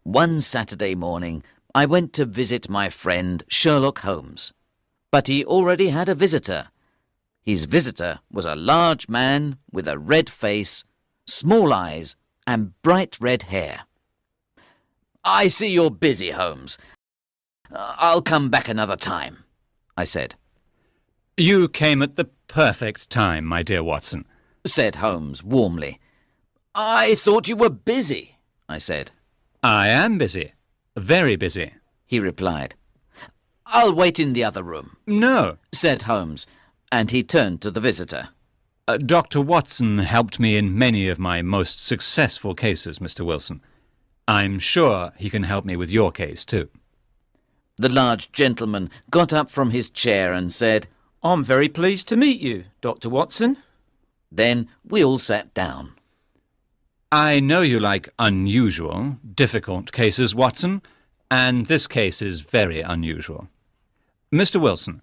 One Saturday morning, I went to visit my friend Sherlock Holmes, but he already had a visitor. His visitor was a large man with a red face, small eyes, and bright red hair. "I see you're busy, Holmes. I'll come back another time," I said. "You came at the perfect time, my dear Watson," said Holmes warmly. "I thought you were busy," I said. "I am busy. Very busy," he replied. "I'll wait in the other room," "No," said Holmes, and he turned to the visitor. Dr. Watson helped me in many of my most successful cases, Mr. Wilson. I'm sure he can help me with your case, too." The large gentleman got up from his chair and said, "I'm very pleased to meet you, Dr. Watson." Then we all sat down. "I know you like unusual, difficult cases, Watson, and this case is very unusual. Mr. Wilson,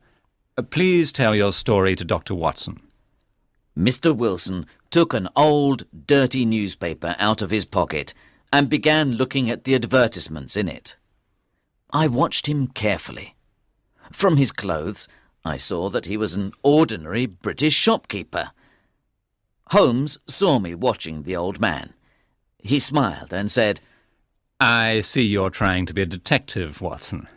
please tell your story to Dr. Watson." Mr. Wilson took an old, dirty newspaper out of his pocket and began looking at the advertisements in it. I watched him carefully. From his clothes, I saw that he was an ordinary British shopkeeper. Holmes saw me watching the old man. He smiled and said, "I see you're trying to be a detective, Watson.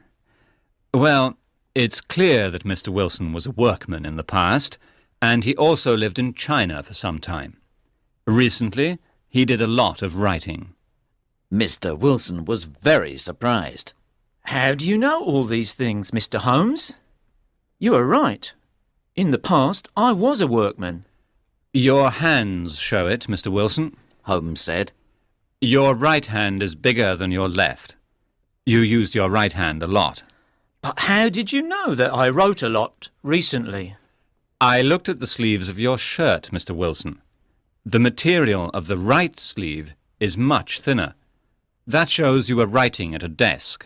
Well, it's clear that Mr. Wilson was a workman in the past, and he also lived in China for some time. Recently, he did a lot of writing." Mr. Wilson was very surprised. "How do you know all these things, Mr. Holmes?" "You are right. In the past, I was a workman." "Your hands show it, Mr. Wilson," Holmes said. "Your right hand is bigger than your left. You used your right hand a lot." "But how did you know that I wrote a lot recently?" "I looked at the sleeves of your shirt, Mr. Wilson. The material of the right sleeve is much thinner. That shows you were writing at a desk."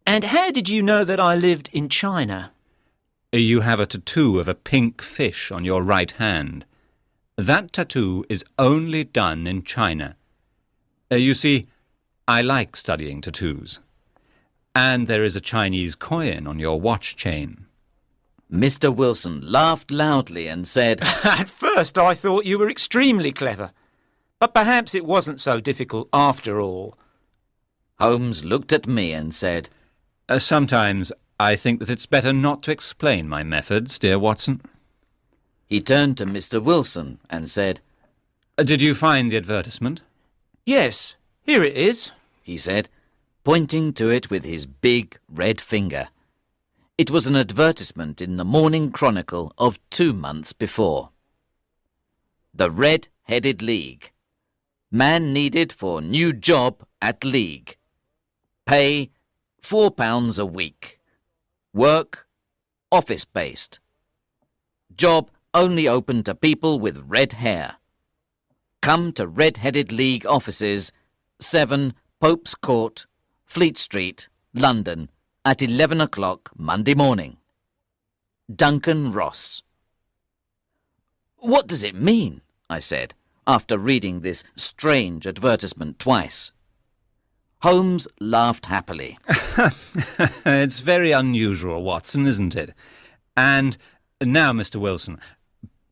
"And how did you know that I lived in China?" "You have a tattoo of a pink fish on your right hand. That tattoo is only done in China. You see, I like studying tattoos. And there is a Chinese coin on your watch chain." Mr. Wilson laughed loudly and said, "At first I thought you were extremely clever, but perhaps it wasn't so difficult after all." Holmes looked at me and said, Sometimes I think that it's better not to explain my methods, dear Watson." He turned to Mr. Wilson and said, "Did you find the advertisement?" "Yes, here it is," he said, pointing to it with his big red finger. It was an advertisement in the Morning Chronicle of 2 months before. "The Red-Headed League. Man needed for new job at League. Pay £4 a week. Work office-based. Job only open to people with red hair. Come to Red-Headed League offices, 7 Pope's Court, Fleet Street, London, at 11 o'clock Monday morning. Duncan Ross." "What does it mean?" I said, after reading this strange advertisement twice. Holmes laughed happily. "It's very unusual, Watson, isn't it? And now, Mr. Wilson,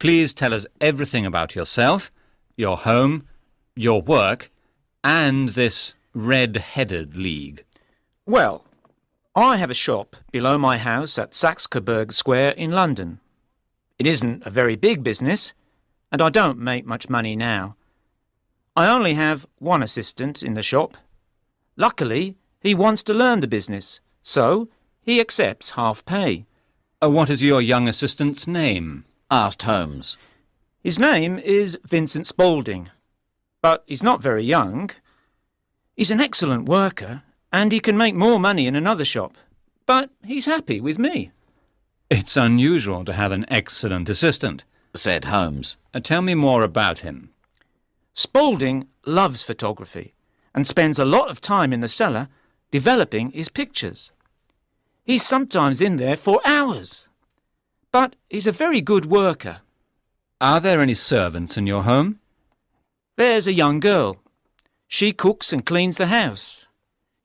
please tell us everything about yourself, your home, your work, and this Red-Headed League." "Well, I have a shop below my house at Saxe-Coburg Square in London. It isn't a very big business, and I don't make much money now. I only have one assistant in the shop. Luckily, he wants to learn the business, so he accepts half pay." "What is your young assistant's name?" asked Holmes. "His name is Vincent Spaulding, but he's not very young. He's an excellent worker, and he can make more money in another shop, but he's happy with me." "It's unusual to have an excellent assistant," said Holmes. "Tell me more about him." "Spaulding loves photography and spends a lot of time in the cellar developing his pictures. He's sometimes in there for hours, but he's a very good worker." "Are there any servants in your home?" "There's a young girl. She cooks and cleans the house.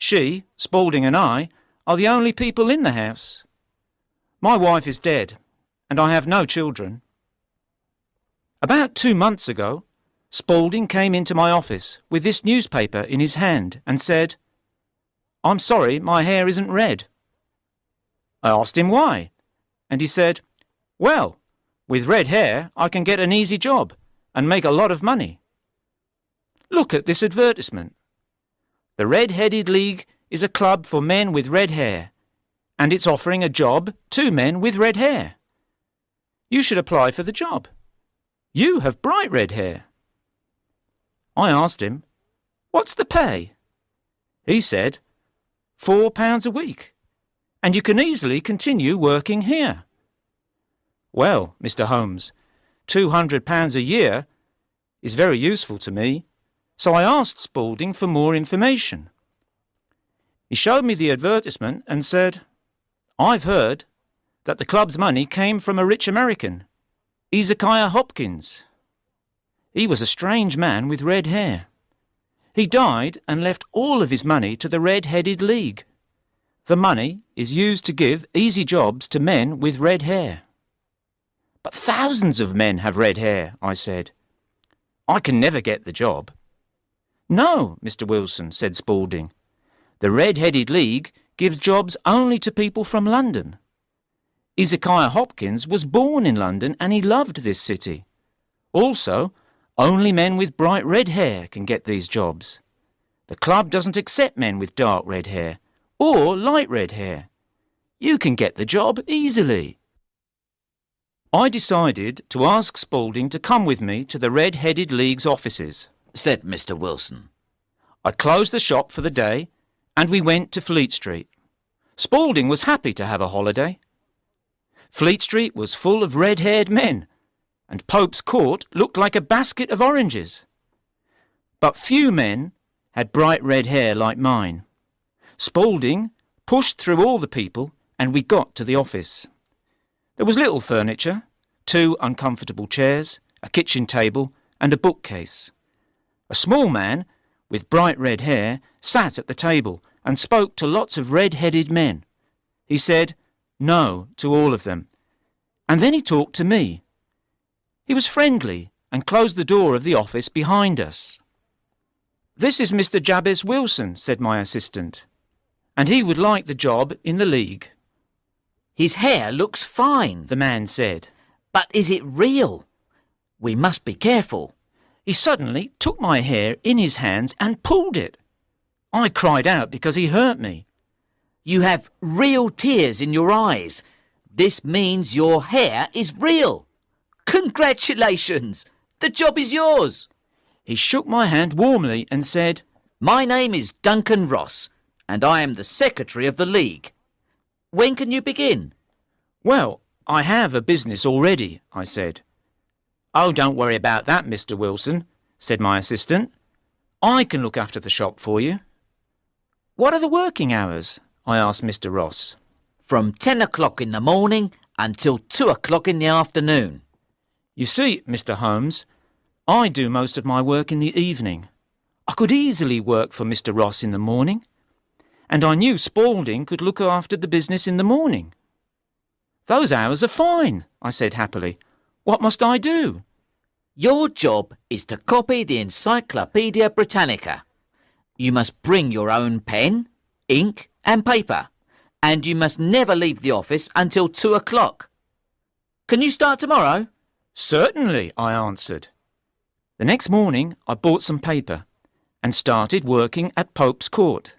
She, Spaulding and I are the only people in the house. My wife is dead, and I have no children. About 2 months ago, Spaulding came into my office with this newspaper in his hand and said, "I'm sorry, my hair isn't red." I asked him why, and he said, "Well, with red hair I can get an easy job and make a lot of money. Look at this advertisement. The Red-Headed League is a club for men with red hair, and it's offering a job to men with red hair. You should apply for the job. You have bright red hair." I asked him, "What's the pay?" He said, £4 a week, and you can easily continue working here. Well, Mr. Holmes, £200 a year is very useful to me, so I asked Spaulding for more information. He showed me the advertisement and said, "I've heard that the club's money came from a rich American, Ezekiah Hopkins. He was a strange man with red hair. He died and left all of his money to the Red-Headed League. The money is used to give easy jobs to men with red hair." "But thousands of men have red hair," I said. "I can never get the job." "No, Mr. Wilson," said Spaulding. "The Red-Headed League gives jobs only to people from London. Ezekiah Hopkins was born in London and he loved this city. Also, only men with bright red hair can get these jobs. The club doesn't accept men with dark red hair or light red hair. You can get the job easily." I decided to ask Spaulding to come with me to the Red-Headed League's offices, said Mr. Wilson. I closed the shop for the day and we went to Fleet Street. Spaulding was happy to have a holiday. Fleet Street was full of red-haired men, and Pope's Court looked like a basket of oranges. But few men had bright red hair like mine. Spaulding pushed through all the people and we got to the office. There was little furniture, 2 uncomfortable chairs, a kitchen table and a bookcase. A small man with bright red hair sat at the table and spoke to lots of red-headed men. He said no to all of them, and then he talked to me. He was friendly and closed the door of the office behind us. "This is Mr. Jabez Wilson," said my assistant, "and he would like the job in the League." "His hair looks fine," the man said. "But is it real? We must be careful." He suddenly took my hair in his hands and pulled it. I cried out because he hurt me. "You have real tears in your eyes. This means your hair is real. Congratulations! The job is yours." He shook my hand warmly and said, "My name is Duncan Ross, and I am the secretary of the League. When can you begin?" "Well, I have a business already," I said. "Oh, don't worry about that, Mr. Wilson," said my assistant. "I can look after the shop for you." "What are the working hours?" I asked Mr. Ross. "From 10 o'clock in the morning until 2 o'clock in the afternoon." "You see, Mr. Holmes, I do most of my work in the evening. I could easily work for Mr. Ross in the morning, and I knew Spaulding could look after the business in the morning." "Those hours are fine," I said happily. "What must I do?" "Your job is to copy the Encyclopaedia Britannica. You must bring your own pen, ink and paper, and you must never leave the office until 2 o'clock. Can you start tomorrow?" "Certainly," I answered. The next morning I bought some paper and started working at Pope's Court.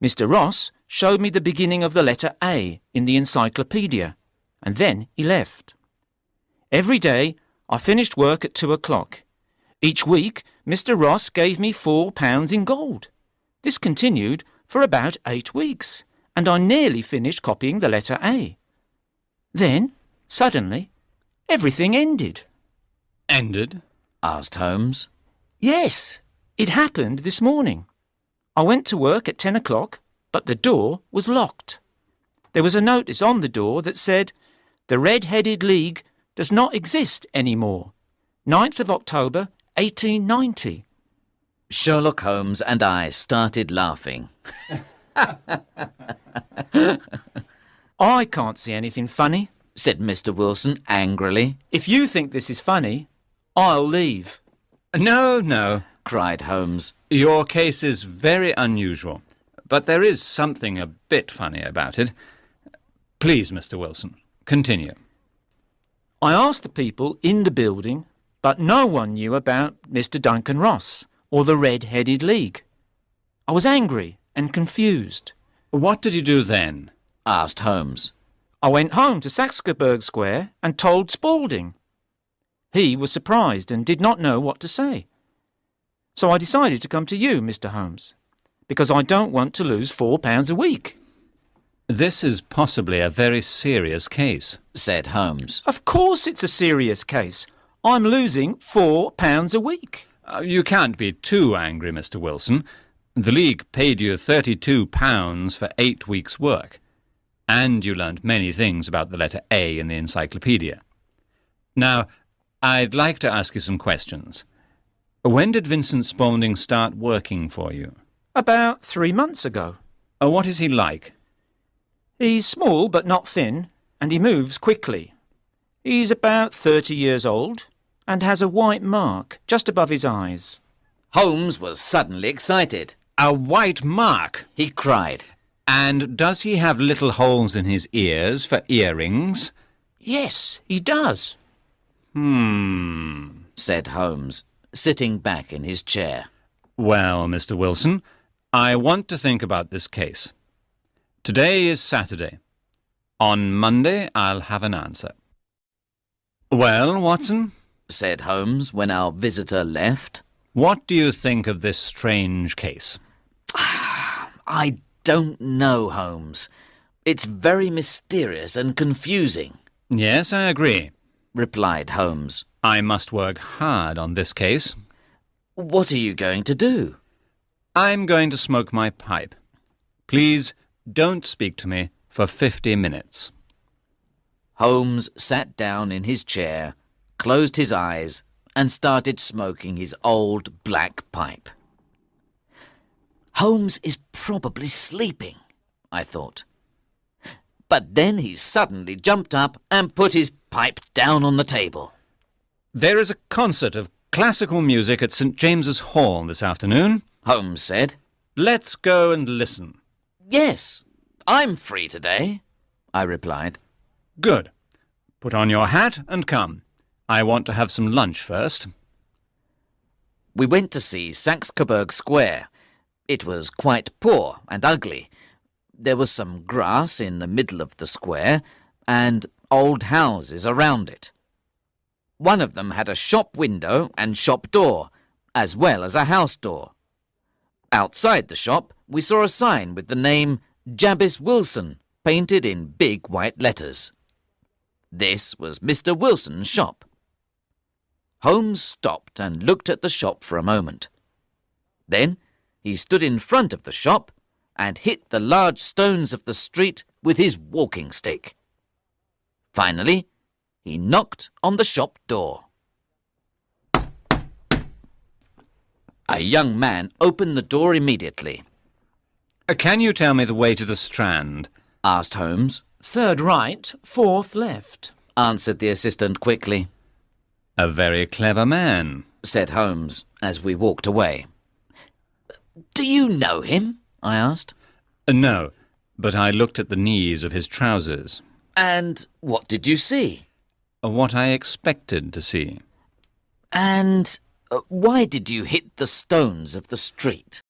Mr. Ross showed me the beginning of the letter A in the encyclopedia, and then he left. Every day I finished work at 2 o'clock. Each week Mr. Ross gave me £4 in gold. This continued for about 8 weeks, and I nearly finished copying the letter A. Then, suddenly, everything ended. Ended? asked Holmes. "Yes, it happened this morning. I went to work at 10 o'clock, but the door was locked. There was a notice on the door that said, 'The Red-Headed League does not exist anymore. 9th of October, 1890. Sherlock Holmes and I started laughing. I can't see anything funny. Said Mr. Wilson angrily. If you think this is funny, I'll leave. No, no. Cried Holmes. Your case is very unusual, but there is something a bit funny about it. Please, Mr. Wilson, continue. I asked the people in the building, but no one knew about Mr. Duncan Ross or the Red-Headed League. I was angry and confused. What did you do then? Asked Holmes. I went home to Saxe-Coburg Square and told Spaulding. He was surprised and did not know what to say. So I decided to come to you, Mr. Holmes, because I don't want to lose £4 a week. This is possibly a very serious case. Said Holmes. Of course it's a serious case. I'm losing £4 a week. You can't be too angry, Mr. Wilson. The League paid you £32 for 8 weeks' work, and you learnt many things about the letter A in the encyclopedia. Now, I'd like to ask you some questions. When did Vincent Spaulding start working for you? About 3 months ago. What is he like? He's small but not thin, and he moves quickly. He's about 30 years old and has a white mark just above his eyes. Holmes was suddenly excited. A white mark? He cried. And does he have little holes in his ears for earrings? Yes, he does. Said Holmes, sitting back in his chair. Well, Mr. Wilson, I want to think about this case. Today is Saturday. On Monday, I'll have an answer. Well, Watson? Said Holmes when our visitor left. What do you think of this strange case? I don't know, Holmes. It's very mysterious and confusing, Yes, I agree. replied Holmes. I must work hard on this case. What are you going to do? I'm going to smoke my pipe. Please don't speak to me for 50 minutes. Holmes sat down in his chair, closed his eyes, and started smoking his old black pipe. Holmes is probably sleeping, I thought. But then he suddenly jumped up and put his pipe down on the table. There is a concert of classical music at St. James's Hall this afternoon. Holmes said. Let's go and listen. Yes, I'm free today, I replied. Good. Put on your hat and come. I want to have some lunch first. We went to see Saxe-Coburg Square. It was quite poor and ugly. There was some grass in the middle of the square and old houses around it. One of them had a shop window and shop door, as well as a house door. Outside the shop, we saw a sign with the name Jabez Wilson painted in big white letters. This was Mr. Wilson's shop. Holmes stopped and looked at the shop for a moment. Then he stood in front of the shop and hit the large stones of the street with his walking stick. Finally, he knocked on the shop door. A young man opened the door immediately. Can you tell me the way to the Strand? Asked Holmes. 3rd right, 4th left. Answered the assistant quickly. A very clever man, Said Holmes as we walked away. Do you know him? I asked. No, but I looked at the knees of his trousers. And what did you see? What I expected to see. And why did you hit the stones of the street?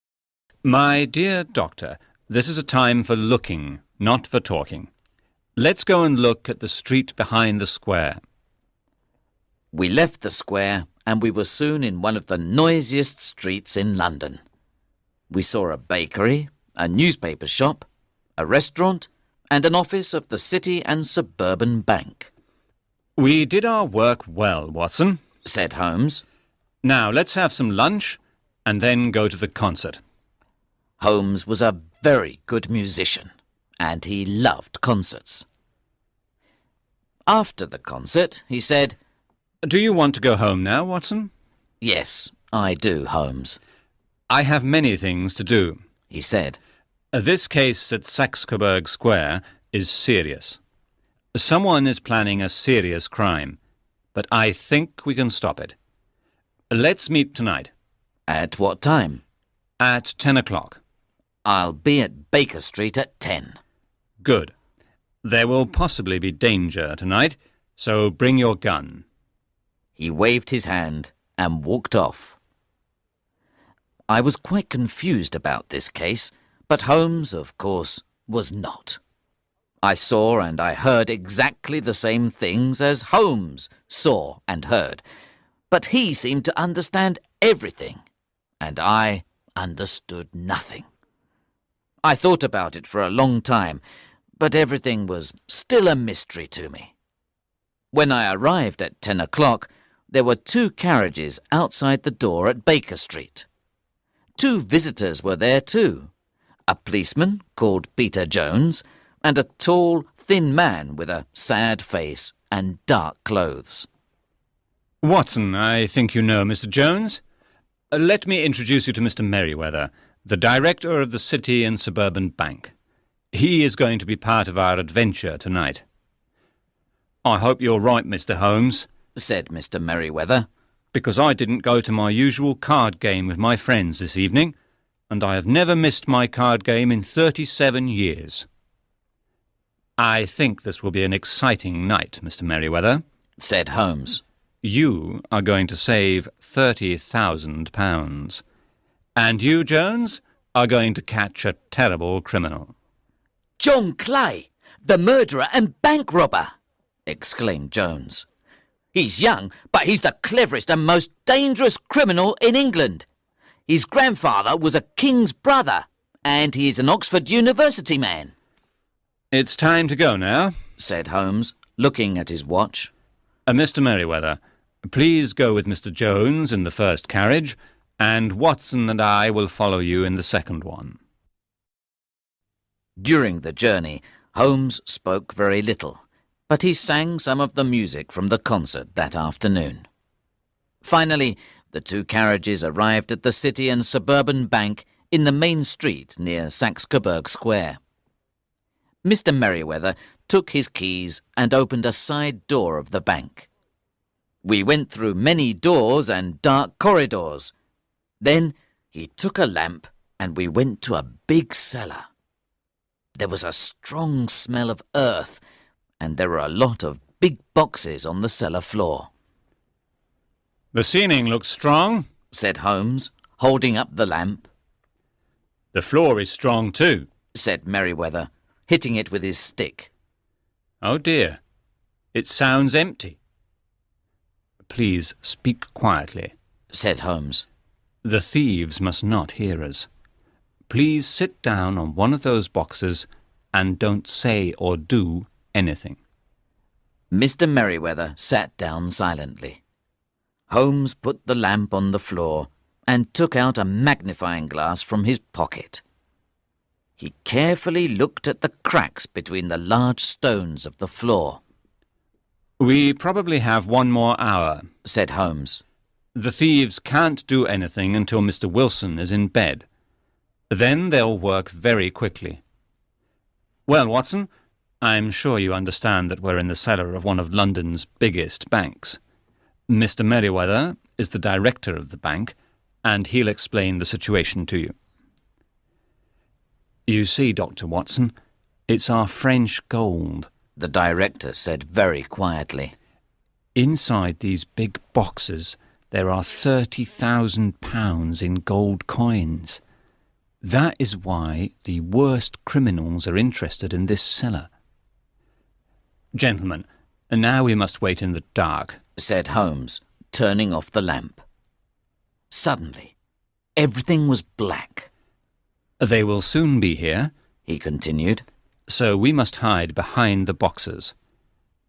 My dear doctor, this is a time for looking, not for talking. Let's go and look at the street behind the square. We left the square and we were soon in one of the noisiest streets in London. We saw a bakery, a newspaper shop, a restaurant, and an office of the City and Suburban Bank. We did our work well, Watson, Said Holmes. Now let's have some lunch and then go to the concert. Holmes was a very good musician, and he loved concerts. After the concert, he said, Do you want to go home now, Watson? Yes, I do, Holmes. I have many things to do, he said. This case at Saxe-Coburg Square is serious. Someone is planning a serious crime, but I think we can stop it. Let's meet tonight. At what time? At 10 o'clock. I'll be at Baker Street at 10. Good. There will possibly be danger tonight, so bring your gun. He waved his hand and walked off. I was quite confused about this case, but Holmes, of course, was not. I saw and I heard exactly the same things as Holmes saw and heard, but he seemed to understand everything, and I understood nothing. I thought about it for a long time, but everything was still a mystery to me. When I arrived at 10 o'clock, there were 2 carriages outside the door at Baker Street. 2 visitors were there too, a policeman called Peter Jones and a tall, thin man with a sad face and dark clothes. Watson, I think you know Mr. Jones. Let me introduce you to Mr. Merriweather, the director of the City and Suburban Bank. He is going to be part of our adventure tonight. I hope you're right, Mr. Holmes, said Mr. Merriweather, because I didn't go to my usual card game with my friends this evening, and I have never missed my card game in 37 years. I think this will be an exciting night, Mr. Merriweather, said Holmes. You are going to save £30,000, and you, Jones, are going to catch a terrible criminal. John Clay, the murderer and bank robber, exclaimed Jones. He's young, but he's the cleverest and most dangerous criminal in England. His grandfather was a king's brother, and he's an Oxford University man. It's time to go now, said Holmes, looking at his watch. Mr. Merriweather, please go with Mr. Jones in the first carriage, and Watson and I will follow you in the second one. During the journey, Holmes spoke very little, but he sang some of the music from the concert that afternoon. Finally, the 2 carriages arrived at the City and Suburban Bank in the main street near Saxe-Coburg Square. Mr. Merriweather took his keys and opened a side door of the bank. We went through many doors and dark corridors. Then he took a lamp and we went to a big cellar. There was a strong smell of earth, and there were a lot of big boxes on the cellar floor. The ceiling looks strong, said Holmes, holding up the lamp. The floor is strong too, said Merriweather, hitting it with his stick. Oh dear, it sounds empty. Please speak quietly, said Holmes. The thieves must not hear us. Please sit down on one of those boxes and don't say or do anything. Mr. Merriweather sat down silently. Holmes put the lamp on the floor and took out a magnifying glass from his pocket. He carefully looked at the cracks between the large stones of the floor. We probably have 1 more hour, said Holmes. The thieves can't do anything until Mr. Wilson is in bed. Then they'll work very quickly. Well, Watson, I'm sure you understand that we're in the cellar of one of London's biggest banks. Mr. Merriweather is the director of the bank, and he'll explain the situation to you. You see, Dr. Watson, it's our French gold, the director said very quietly. Inside these big boxes, there are £30,000 in gold coins. That is why the worst criminals are interested in this cellar. Gentlemen, now we must wait in the dark, said Holmes, turning off the lamp. Suddenly, everything was black. They will soon be here, he continued, so we must hide behind the boxes.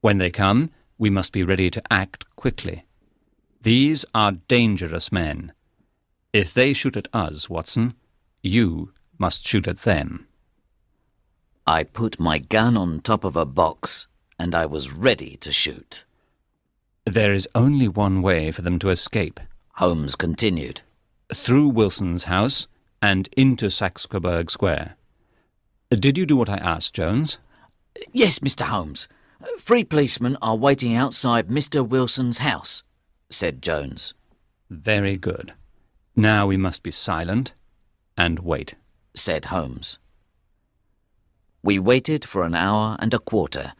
When they come, we must be ready to act quickly. These are dangerous men. If they shoot at us, Watson, you must shoot at them. I put my gun on top of a box, and I was ready to shoot. There is only one way for them to escape, Holmes continued. through Wilson's house and into Saxe-Coburg Square. Did you do what I asked, Jones? Yes, Mr. Holmes. 3 policemen are waiting outside Mr. Wilson's house, said Jones. Very good. Now we must be silent and wait, said Holmes. We waited for an hour and a quarter,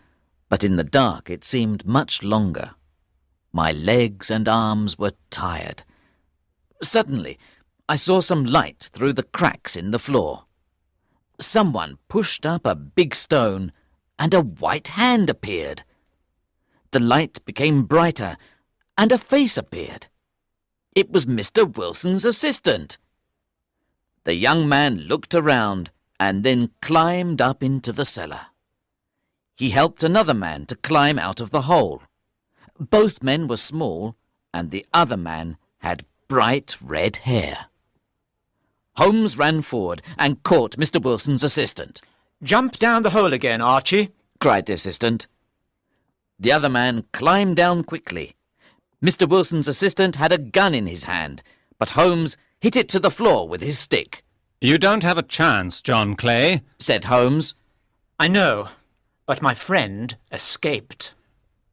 but in the dark it seemed much longer. My legs and arms were tired. Suddenly, I saw some light through the cracks in the floor. Someone pushed up a big stone, and a white hand appeared. The light became brighter, and a face appeared. It was Mr. Wilson's assistant. The young man looked around and then climbed up into the cellar. He helped another man to climb out of the hole. Both men were small, and the other man had bright red hair. Holmes ran forward and caught Mr. Wilson's assistant. "Jump down the hole again, Archie," cried the assistant. The other man climbed down quickly. Mr. Wilson's assistant had a gun in his hand, but Holmes hit it to the floor with his stick. You don't have a chance, John Clay, said Holmes. "I know, but my friend escaped."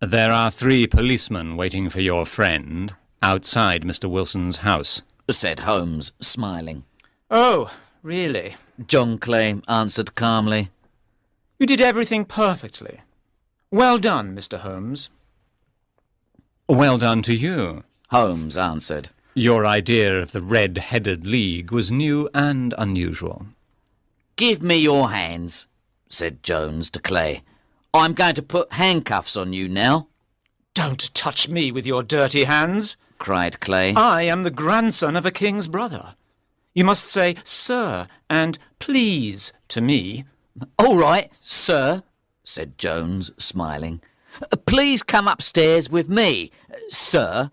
There are 3 policemen waiting for your friend outside Mr. Wilson's house, said Holmes, smiling. "Oh, really?" John Clay answered calmly. "You did everything perfectly. Well done, Mr. Holmes." Well done to you, Holmes answered. Your idea of the Red-Headed League was new and unusual. Give me your hands, said Jones to Clay. I'm going to put handcuffs on you now. "Don't touch me with your dirty hands," cried Clay. "I am the grandson of a king's brother. You must say 'sir' and 'please' to me." All right, sir, said Jones, smiling. Please come upstairs with me, sir.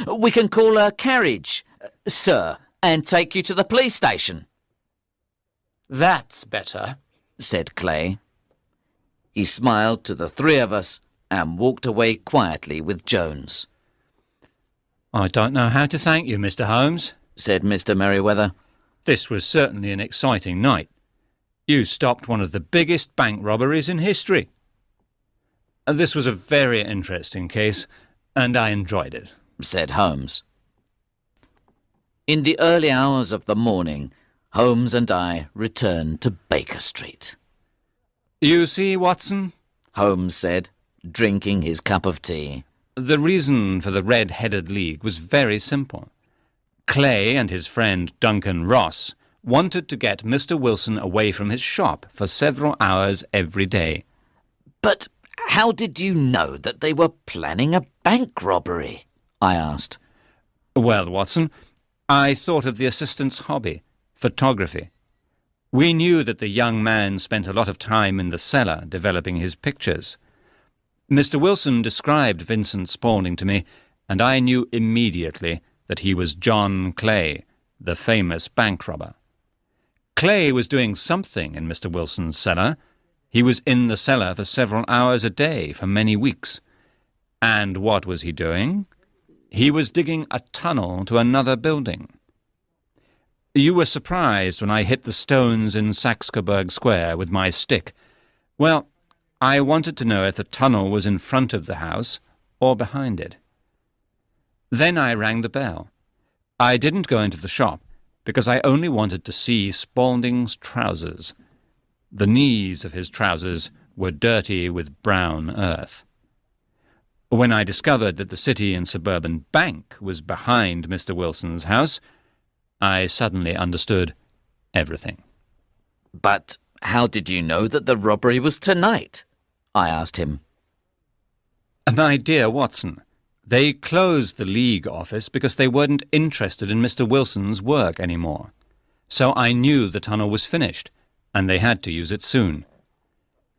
We can call a carriage, sir, and take you to the police station. "That's better," said Clay. He smiled to the 3 of us and walked away quietly with Jones. I don't know how to thank you, Mr. Holmes, said Mr. Merriweather. This was certainly an exciting night. You stopped one of the biggest bank robberies in history. This was a very interesting case, and I enjoyed it, said Holmes. In the early hours of the morning, Holmes and I returned to Baker Street. You see, Watson, Holmes said, drinking his cup of tea. The reason for the Red-Headed League was very simple. Clay and his friend Duncan Ross wanted to get Mr. Wilson away from his shop for several hours every day. But how did you know that they were planning a bank robbery? I asked. Well, Watson, I thought of the assistant's hobby, photography. We knew that the young man spent a lot of time in the cellar developing his pictures. Mr. Wilson described Vincent Spaulding to me, and I knew immediately that he was John Clay, the famous bank robber. Clay was doing something in Mr. Wilson's cellar. He was in the cellar for several hours a day for many weeks. And what was he doing? He was digging a tunnel to another building. You were surprised when I hit the stones in Saxe-Coburg Square with my stick. Well, I wanted to know if the tunnel was in front of the house or behind it. Then I rang the bell. I didn't go into the shop because I only wanted to see Spaulding's trousers. The knees of his trousers were dirty with brown earth. When I discovered that the City and Suburban Bank was behind Mr. Wilson's house, I suddenly understood everything. But how did you know that the robbery was tonight? I asked him. My dear Watson, they closed the League office because they weren't interested in Mr. Wilson's work anymore. So I knew the tunnel was finished, and they had to use it soon.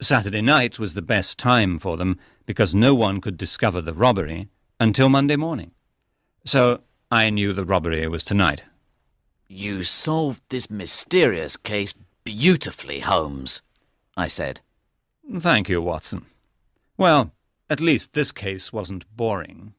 Saturday night was the best time for them because no one could discover the robbery until Monday morning. So I knew the robbery was tonight. You solved this mysterious case beautifully, Holmes, I said. Thank you, Watson. Well, at least this case wasn't boring.